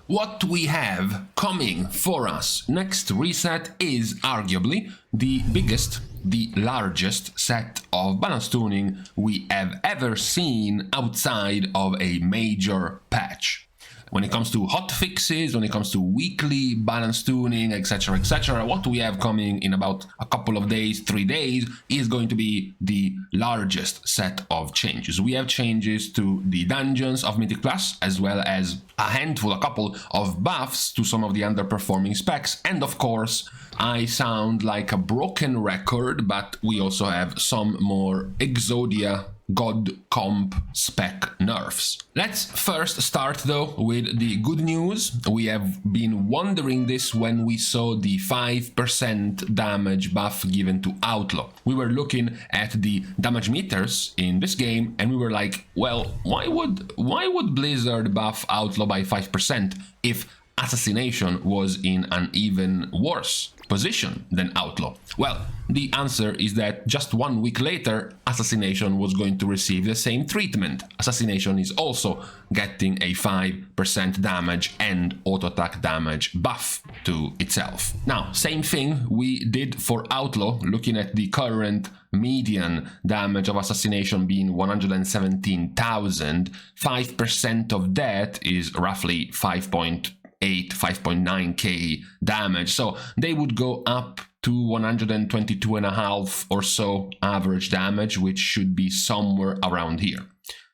What we have coming for us next reset is arguably the biggest, the largest set of balance tuning we have ever seen outside of a major patch. When it comes to hot fixes, when it comes to weekly balance tuning, etc., what we have coming in about a couple of days, 3 days, is going to be the largest set of changes. We have changes to the dungeons of Mythic Plus, as well as a couple of buffs to some of the underperforming specs, and of course, I sound like a broken record, but we also have some more Exodia God comp spec nerfs. Let's first start though with the good news. We have been wondering this when we saw the 5% damage buff given to Outlaw. We were looking at the damage meters in this game and we were like, well, why would Blizzard buff Outlaw by 5% if Assassination was in an even worse position than Outlaw? Well, the answer is that just 1 week later, Assassination was going to receive the same treatment. Assassination is also getting a 5% damage and auto-attack damage buff to itself. Now, same thing we did for Outlaw, looking at the current median damage of Assassination being 117,000. 5% of that is roughly 5.9k damage, so they would go up to 122.5 or so average damage, which should be somewhere around here.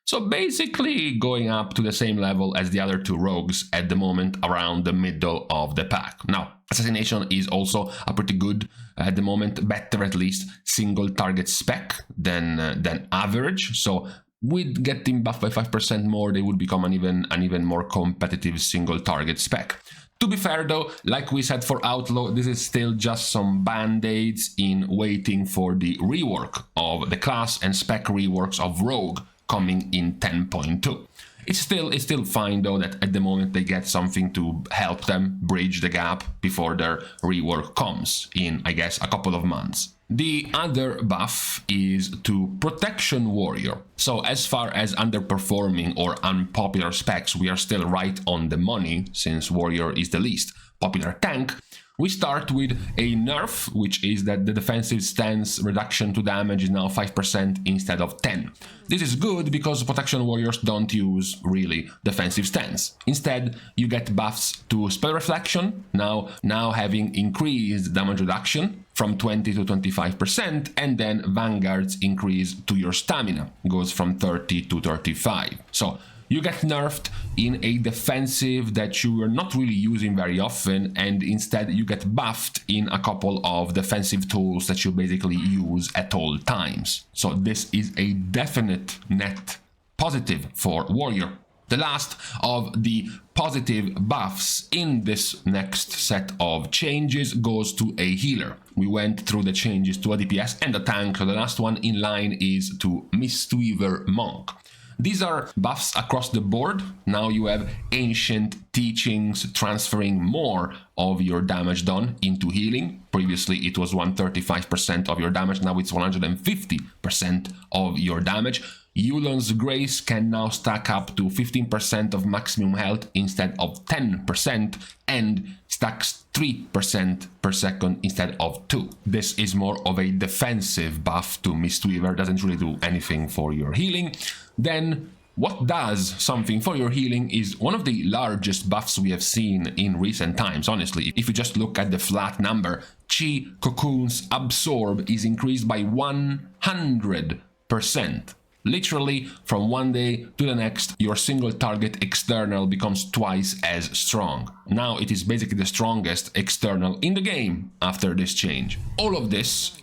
So basically going up to the same level as the other two rogues at the moment, around the middle of the pack. Now, Assassination is also a pretty good, at the moment, better at least, single target spec than average, so with getting buffed by 5% more, they would become an even more competitive single target spec. To be fair though, like we said for Outlaw, this is still just some band-aids in waiting for the rework of the class and spec reworks of Rogue coming in 10.2. It's still fine though that at the moment they get something to help them bridge the gap before their rework comes in, I guess, a couple of months. The other buff is to Protection Warrior. So as far as underperforming or unpopular specs, we are still right on the money, since Warrior is the least popular tank. We start with a nerf, which is that the defensive stance reduction to damage is now 5% instead of 10. This is good because Protection Warriors don't use really defensive stance. Instead, you get buffs to Spell Reflection, now having increased damage reduction from 20 to 25%, and then Vanguard's increase to your stamina goes from 30 to 35. So you get nerfed in a defensive that you are not really using very often, and instead you get buffed in a couple of defensive tools that you basically use at all times. So this is a definite net positive for Warrior. The last of the positive buffs in this next set of changes goes to a healer. We went through the changes to a DPS and a tank, so the last one in line is to Mistweaver Monk. These are buffs across the board. Now you have ancient teachings transferring more of your damage done into healing. Previously it was 135% of your damage, now it's 150% of your damage. Yulon's Grace can now stack up to 15% of maximum health instead of 10%, and stacks 3% per second instead of 2. This is more of a defensive buff to Mistweaver, doesn't really do anything for your healing. Then what does something for your healing is one of the largest buffs we have seen in recent times, honestly. If you just look at the flat number, Chi Cocoon's Absorb is increased by 100%. Literally, from one day to the next, your single target external becomes twice as strong. Now it is basically the strongest external in the game after this change. All of this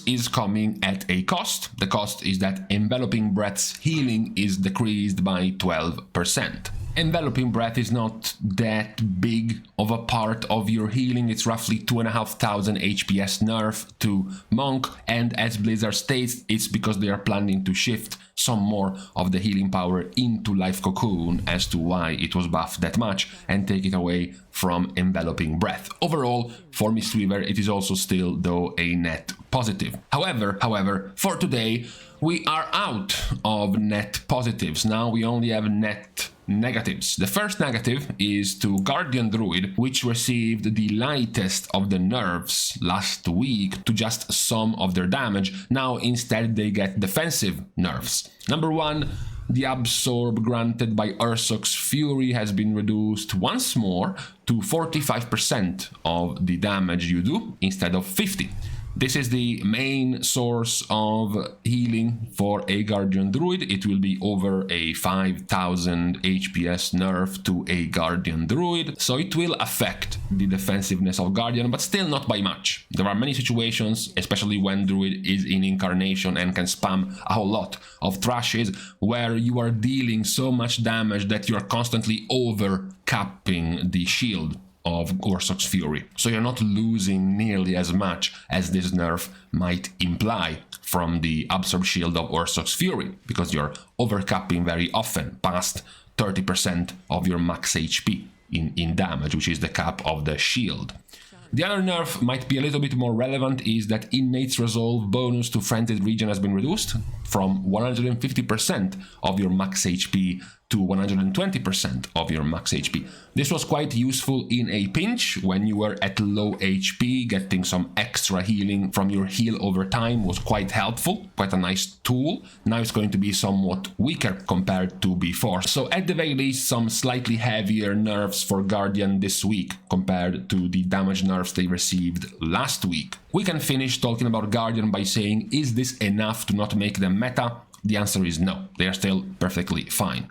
is coming at a cost. The cost is that Enveloping Breath's healing is decreased by 12%. Enveloping Breath is not that big of a part of your healing. It's roughly 2,500 HPS nerf to Monk, and as Blizzard states, it's because they are planning to shift some more of the healing power into Life Cocoon as to why it was buffed that much and take it away from Enveloping Breath. Overall, for Mistweaver, it is also still, though, a net positive. However, for today, we are out of net positives. Now we only have net negatives. The first negative is to Guardian Druid, which received the lightest of the nerfs last week to just some of their damage. Now instead they get defensive nerfs. Number one, the absorb granted by Ursoc's Fury has been reduced once more to 45% of the damage you do instead of 50%. This is the main source of healing for a Guardian Druid. It will be over a 5000 HPS nerf to a Guardian Druid, so it will affect the defensiveness of Guardian, but still not by much. There are many situations, especially when Druid is in Incarnation and can spam a whole lot of thrashes, where you are dealing so much damage that you are constantly over-capping the shield of Ursoc's Fury. So you're not losing nearly as much as this nerf might imply from the Absorb Shield of Ursoc's Fury, because you're overcapping very often past 30% of your max HP in damage, which is the cap of the shield. The other nerf might be a little bit more relevant is that Innate's Resolve bonus to Frenzied Region has been reduced from 150% of your max HP to 120% of your max HP. This was quite useful in a pinch when you were at low HP. Getting some extra healing from your heal over time was quite helpful, quite a nice tool. Now it's going to be somewhat weaker compared to before. So at the very least, some slightly heavier nerfs for Guardian this week compared to the damage nerfs they received last week. We can finish talking about Guardian by saying, is this enough to not make them meta? The answer is no, they are still perfectly fine.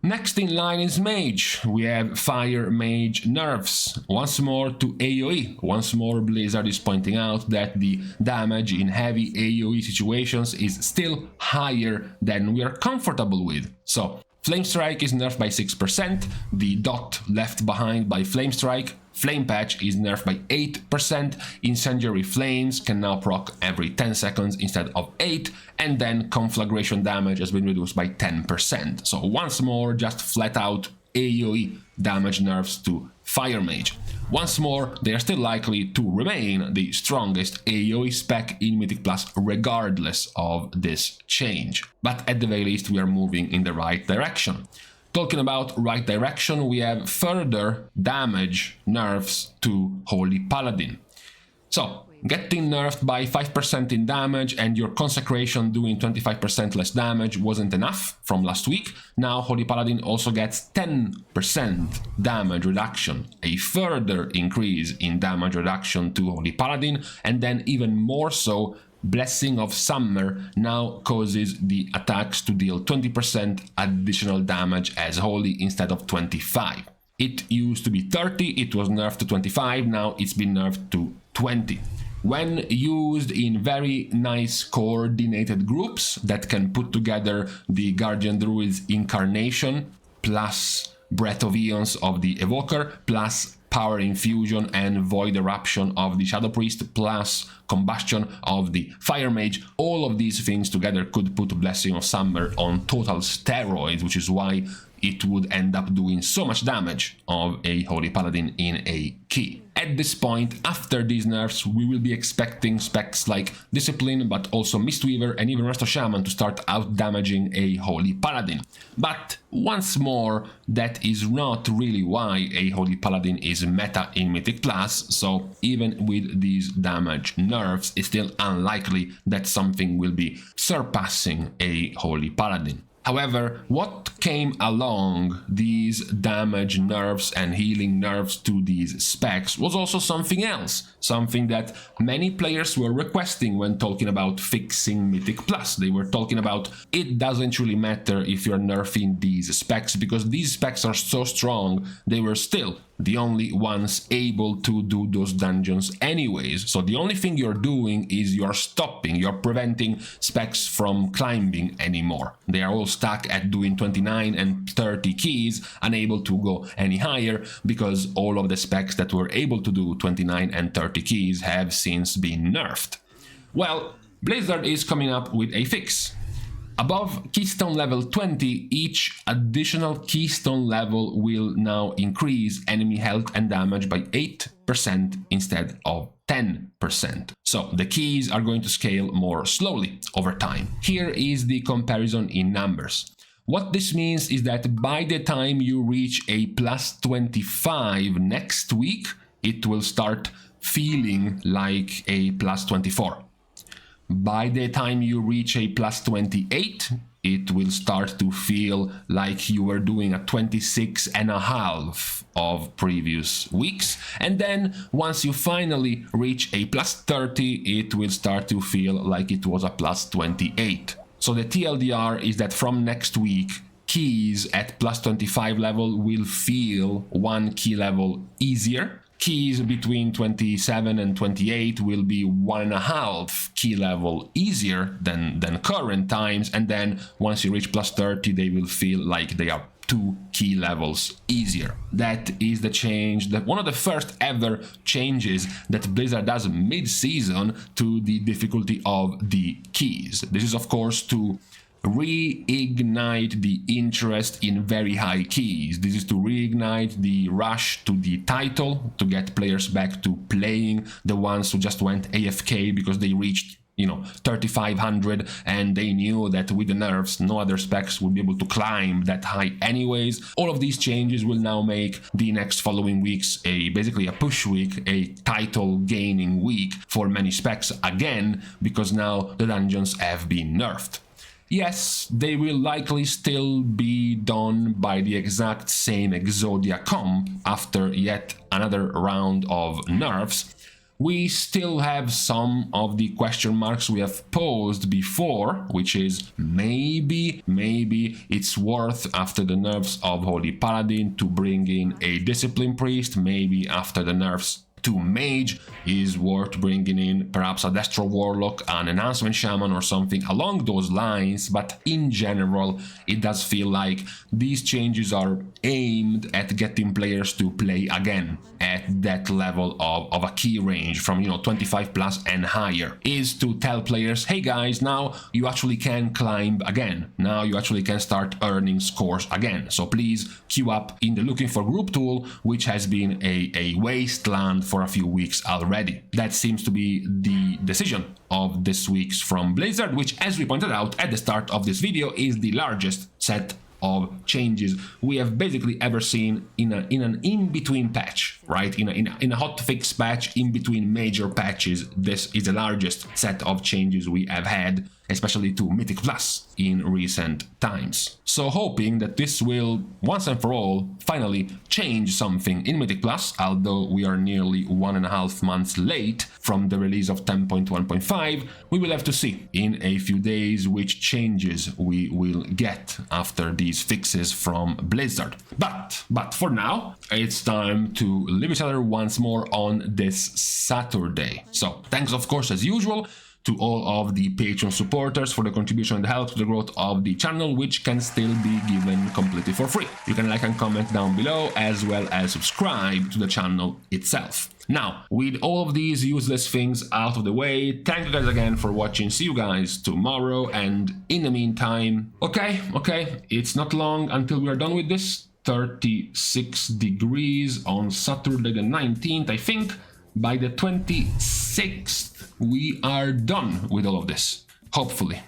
Next in line is Mage. We have Fire Mage nerfs. Once more to AOE. Once more Blizzard is pointing out that the damage in heavy AOE situations is still higher than we are comfortable with. So Flame Strike is nerfed by 6%, the dot left behind by Flame Strike. Flame Patch is nerfed by 8%, Incendiary Flames can now proc every 10 seconds instead of 8, and then Conflagration damage has been reduced by 10%. So once more, just flat out AOE damage nerfs to Fire Mage. Once more, they are still likely to remain the strongest AOE spec in Mythic Plus regardless of this change. But at the very least, we are moving in the right direction. Talking about right direction, we have further damage nerfs to Holy Paladin. So, getting nerfed by 5% in damage and your Consecration doing 25% less damage wasn't enough from last week. Now Holy Paladin also gets 10% damage reduction, a further increase in damage reduction to Holy Paladin, and then even more so, Blessing of Summer now causes the attacks to deal 20% additional damage as Holy instead of 25. It used to be 30, it was nerfed to 25, now it's been nerfed to 20. When used in very nice coordinated groups that can put together the Guardian Druid's Incarnation plus Breath of Eons of the Evoker plus Power Infusion and Void Eruption of the Shadow Priest plus Combustion of the Fire Mage, all of these things together could put Blessing of Summer on total steroids, which is why it would end up doing so much damage of a Holy Paladin in a key. At this point, after these nerfs, we will be expecting specs like Discipline, but also Mistweaver and even Resto Shaman to start out-damaging a Holy Paladin. But once more, that is not really why a Holy Paladin is meta in Mythic Plus, so even with these damage nerfs, it's still unlikely that something will be surpassing a Holy Paladin. However, what came along these damage nerfs and healing nerfs to these specs was also something else, something that many players were requesting when talking about fixing Mythic Plus. They were talking about it doesn't really matter if you're nerfing these specs because these specs are so strong, they were still the only ones able to do those dungeons anyways. So the only thing you're doing is you're stopping, you're preventing specs from climbing anymore. They are all stuck at doing 29 and 30 keys, unable to go any higher because all of the specs that were able to do 29 and 30 keys have since been nerfed. Well, Blizzard is coming up with a fix. Above Keystone level 20, each additional Keystone level will now increase enemy health and damage by 8% instead of 10%. So the keys are going to scale more slowly over time. Here is the comparison in numbers. What this means is that by the time you reach a plus 25 next week, it will start feeling like a plus 24. By the time you reach a plus 28, it will start to feel like you were doing a 26.5 of previous weeks. And then once you finally reach a plus 30, it will start to feel like it was a plus 28. So the TLDR is that from next week, keys at plus 25 level will feel 1 key level easier. Keys between 27 and 28 will be 1.5 key level easier than current times, and then once you reach plus 30, they will feel like they are 2 key levels easier. That is the change, that one of the first ever changes that Blizzard does mid-season to the difficulty of the keys. This is of course to reignite the interest in very high keys. This is to reignite the rush to the title, to get players back to playing, the ones who just went AFK because they reached 3,500 and they knew that with the nerfs no other specs would be able to climb that high anyways. All of these changes will now make the next following weeks basically a push week, a title gaining week for many specs again, because now the dungeons have been nerfed. Yes, they will likely still be done by the exact same Exodia comp after yet another round of nerfs. We still have some of the question marks we have posed before, which is maybe it's worth after the nerfs of Holy Paladin to bring in a Discipline Priest, maybe after the nerfs to Mage is worth bringing in perhaps a Destro Warlock, an Enhancement Shaman or something along those lines, but in general it does feel like these changes are aimed at getting players to play again at that level of a key range from 25 plus and higher, is to tell players, hey guys, now you actually can climb again, now you actually can start earning scores again, so please queue up in the Looking for Group tool, which has been a wasteland for a few weeks already. That seems to be the decision of this week's from Blizzard, which, as we pointed out at the start of this video, is the largest set of changes we have basically ever seen in an in-between patch, right? In a hotfix patch in between major patches. This is the largest set of changes we have had, especially to Mythic Plus in recent times. So hoping that this will, once and for all, finally change something in Mythic Plus, although we are nearly 1.5 months late from the release of 10.1.5, we will have to see in a few days which changes we will get after these fixes from Blizzard. But for now, it's time to leave each other once more on this Saturday. So thanks of course as usual to all of the Patreon supporters for the contribution and help to the growth of the channel, which can still be given completely for free. You can like and comment down below, as well as subscribe to the channel itself. Now, with all of these useless things out of the way, thank you guys again for watching. See you guys tomorrow, and in the meantime, okay, it's not long until we are done with this. 36 degrees on Saturday the 19th, I think. By the 26th, we are done with all of this, hopefully.